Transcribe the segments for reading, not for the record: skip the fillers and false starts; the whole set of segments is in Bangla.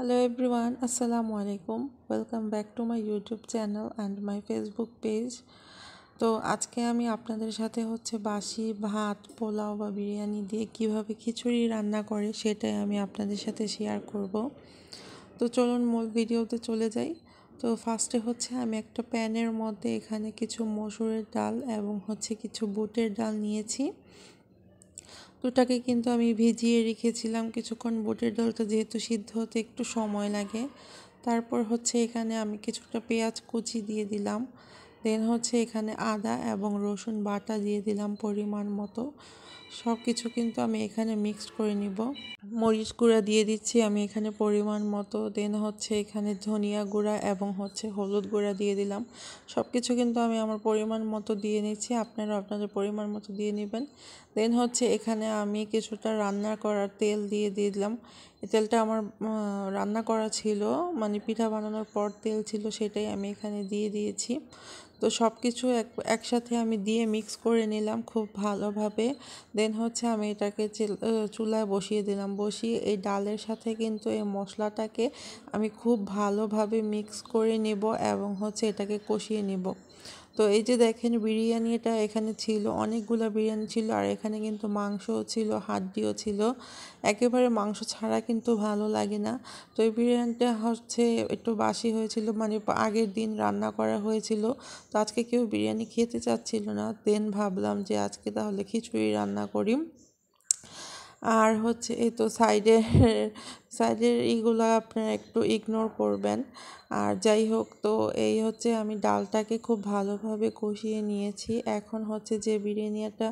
Hello everyone, Assalamu alaikum. Welcome back to my YouTube channel and my Facebook page. তো আজকে আমি আপনাদের সাথে বাসি ভাত, পোলাও বা বিরিয়ানি দিয়ে কিভাবে খিচুড়ি রান্না করে সেটাই আমি আপনাদের সাথে শেয়ার করব। তো চলুন মূল ভিডিওতে চলে যাই। তো ফার্স্টে আমি একটা প্যানের মধ্যে এখানে কিছু মসুরের ডাল এবং কিছু বুটের ডাল নিয়েছি। দুটাকে কিন্তু আমি ভিজিয়ে রেখেছিলাম কিছুক্ষণ। বুটের ডালটা যেহেতু সিদ্ধ হতে একটু সময় লাগে। তারপর এখানে আমি কিছুটা পেঁয়াজ কুচি দিয়ে দিলাম। দেন এখানে আদা এবং রসুন বাটা দিয়ে দিলাম পরিমাণ মতো। সব কিছু কিন্তু আমি এখানে মিক্সড করে নিব। মরিচ গুঁড়া দিয়ে দিচ্ছি আমি এখানে পরিমাণ মতো। দেন এখানে ধনিয়া গুঁড়া এবং হলুদ গুঁড়া দিয়ে দিলাম। সব কিছু কিন্তু আমি আমার পরিমাণ মতো দিয়ে নিচ্ছি, আপনারা আপনাদের পরিমাণ মতো দিয়ে নেবেন। দেন এখানে আমি কিছুটা রান্না করার তেল দিয়ে দিলাম। এই তেলটা আমার রান্না করা ছিল, মানে পিঠা বানানোর পর তেল ছিল, সেটাই আমি এখানে দিয়ে দিয়েছি। তো সব কিছু একসাথে আমি দিয়ে মিক্স করে নিলাম খুব ভালোভাবে। দেন আমি এটাকে চুলায় বসিয়ে দিলাম। বসিয়ে এই ডালের সাথে কিন্তু এই মশলাটাকে আমি খুব ভালোভাবে মিক্স করে নেব এবং এটাকে কষিয়ে নেব। তো এই যে দেখেন বিরিয়ানিটা এখানে ছিল, অনেকগুলো বিরিয়ানি ছিল, আর এখানে কিন্তু মাংসও ছিল, হাড্ডিও ছিল। একেবারে মাংস ছাড়া কিন্তু ভালো লাগে না। তো এই বিরিয়ানিটা একটু বাসি হয়েছিল, মানে আগের দিন রান্না করা হয়েছিল। তো আজকে কেউ বিরিয়ানি খেতে চাচ্ছিল না, দেন ভাবলাম যে আজকে তাহলে খিচুড়ি রান্না করি। আর এই তো সাইডের এইগুলো আপনারা একটু ইগনোর করবেন। আর যাই হোক, তো এই আমি ডালটাকে খুব ভালোভাবে কষিয়ে নিয়েছি। এখন যে বিরিয়ানিটা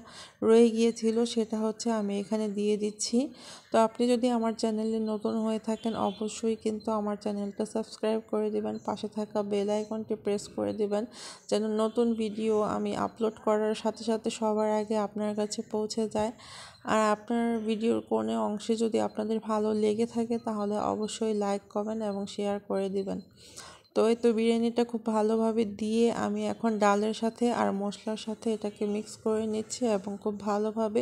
রয়ে গিয়েছিল সেটা আমি এখানে দিয়ে দিচ্ছি। তো আপনি যদি আমার চ্যানেলে নতুন হয়ে থাকেন অবশ্যই কিন্তু আমার চ্যানেলটা সাবস্ক্রাইব করে দিবেন, পাশে থাকা বেল আইকনটি প্রেস করে দিবেন, যেন নতুন ভিডিও আমি আপলোড করার সাথে সাথে সবার আগে আপনার কাছে পৌঁছে যায়। আর আপনার ভিডিওর কোনো অংশে যদি আপনাদের ভালো লেগে থাকে তাহলে অবশ্যই লাইক, কমেন্ট এবং শেয়ার করে দিবেন। তো এই তো বিরিয়ানিটা খুব ভালোভাবে দিয়ে আমি এখন ডালের সাথে আর মশলার সাথে এটাকে মিক্স করে নিচ্ছি এবং খুব ভালোভাবে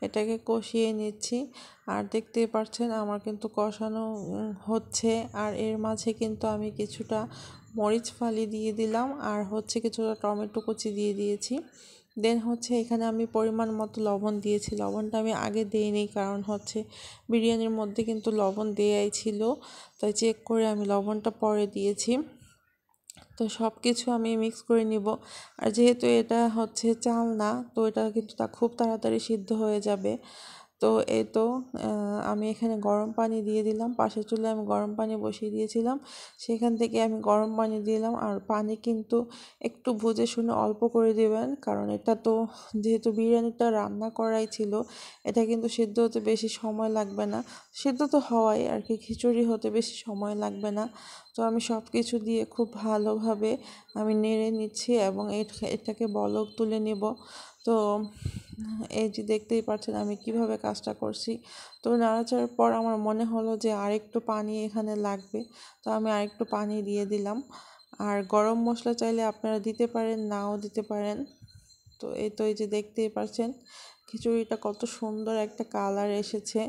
এটাকে কষিয়ে নিচ্ছি। আর দেখতেই পাচ্ছেন আমার কিন্তু কষানো হচ্ছে। আর এর মাঝে কিন্তু আমি কিছুটা মরিচ ফালি দিয়ে দিলাম, আর কিছুটা টমেটো কুচি দিয়ে দিয়েছি। দেন এখানে আমি পরিমাণ মতো লবণ দিয়েছি। লবণটা আমি আগে দিইনি, কারণ বিরিয়ানির মধ্যে কিন্তু লবণ দেয়াই ছিল, তাই চেক করে আমি লবণটা পরে দিয়েছি। তো সব কিছু আমি মিক্স করে নিব। আর যেহেতু এটা চাল না, তো এটা কিন্তু খুব তাড়াতাড়ি সিদ্ধ হয়ে যাবে। তো এই তো আমি এখানে গরম পানি দিয়ে দিলাম। পাশের চুলায় আমি গরম পানি বসিয়ে দিয়েছিলাম, সেখান থেকে আমি গরম পানি দিলাম। আর পানি কিন্তু একটু বুঝে শুনে অল্প করে দিবেন, কারণ এটা তো যেহেতু বিরিয়ানিটা রান্না করাই ছিল, এটা কিন্তু সিদ্ধ হতে বেশি সময় লাগবে না। সিদ্ধ তো হওয়াই আর কি, খিচুড়ি হতে বেশি সময় লাগবে না। তো আমি সব কিছু দিয়ে খুব ভালোভাবে আমি নেড়ে নিচ্ছি এবং এটাকে বলক তুলে নেব। তো এই যে দেখতেই পাচ্ছেন আমি কিভাবে কাজটা করছি। তো নাড়াচাড়ার পর আমার মনে হলো যে আরেকটু পানি এখানে লাগবে, তো আমি আরেকটু পানি দিয়ে দিলাম। আর গরম মশলা চাইলে আপনারা দিতে পারেন, নাও দিতে পারেন। তো এই যে দেখতেই পাচ্ছেন খিচুড়িটা কত সুন্দর একটা কালার এসেছে।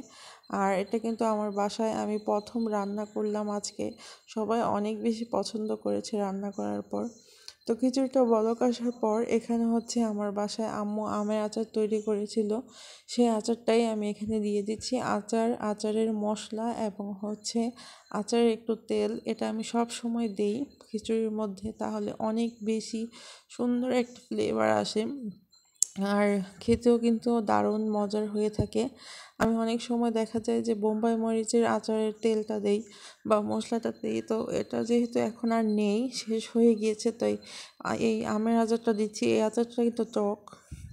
আর এটা কিন্তু আমার বাসায় আমি প্রথম রান্না করলাম আজকে, সবাই অনেক বেশি পছন্দ করেছে রান্না করার পর। তো খিচুড়িটা বলক আসার পর এখানে আমার বাসায় আম্মু আমের আচার তৈরি করেছিল, সেই আচারটাই আমি এখানে দিয়ে দিচ্ছি। আচারের মশলা এবং আচারের একটু তেল, এটা আমি সব সময় দেই খিচুড়ির মধ্যে, তাহলে অনেক বেশি সুন্দর একটা ফ্লেভার আসে। আর খেতেও কিন্তু দারুণ মজার হয়ে থাকে। আমি অনেক সময় দেখা যায় যে বোম্বাই মরিচের আচারের তেলটা দেই বা মশলাটা দিই, তো এটা যেহেতু এখন আর নেই, শেষ হয়ে গিয়েছে, তাই এই আমের আচারটা দিচ্ছি। এই আচারটা কিন্তু টক।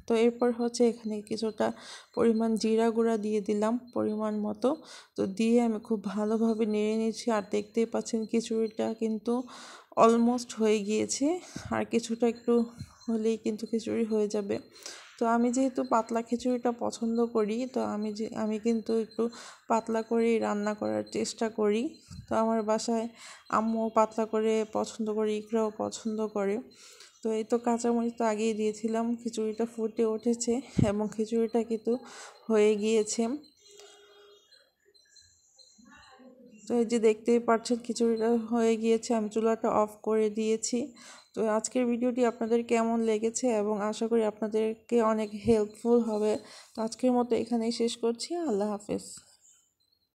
তো এরপর এখানে কিছুটা পরিমাণ জিরা গুঁড়া দিয়ে দিলাম পরিমাণ মতো। তো দিয়ে আমি খুব ভালোভাবে নেড়ে নিচ্ছি। আর দেখতেই পাচ্ছেন খিচুড়িটা কিন্তু অলমোস্ট হয়ে গিয়েছে, আর কিছুটা একটু হলেই কিন্তু খিচুড়ি হয়ে যাবে। তো আমি যেহেতু পাতলা খিচুড়িটা পছন্দ করি, তো আমি কিন্তু একটু পাতলা করেই রান্না করার চেষ্টা করি। তো আমার বাসায় আম্মু পাতলা করে পছন্দ করে, ইকরাও পছন্দ করে। তো এই তো কাঁচামরিচ তো আগেই দিয়েছিলাম, খিচুড়িটা ফুটে উঠেছে এবং খিচুড়িটা কিন্তু হয়ে গিয়েছে। তো এই যে দেখতেই পাচ্ছেন খিচুড়িটা হয়ে গিয়েছে, আমি চুলাটা অফ করে দিয়েছি। তো আজকের ভিডিওটি আপনাদের কেমন লেগেছে এবং আশা করি আপনাদেরকে অনেক হেল্পফুল হবে। তো আজকের মতো এখানেই শেষ করছি। আল্লাহ হাফেজ।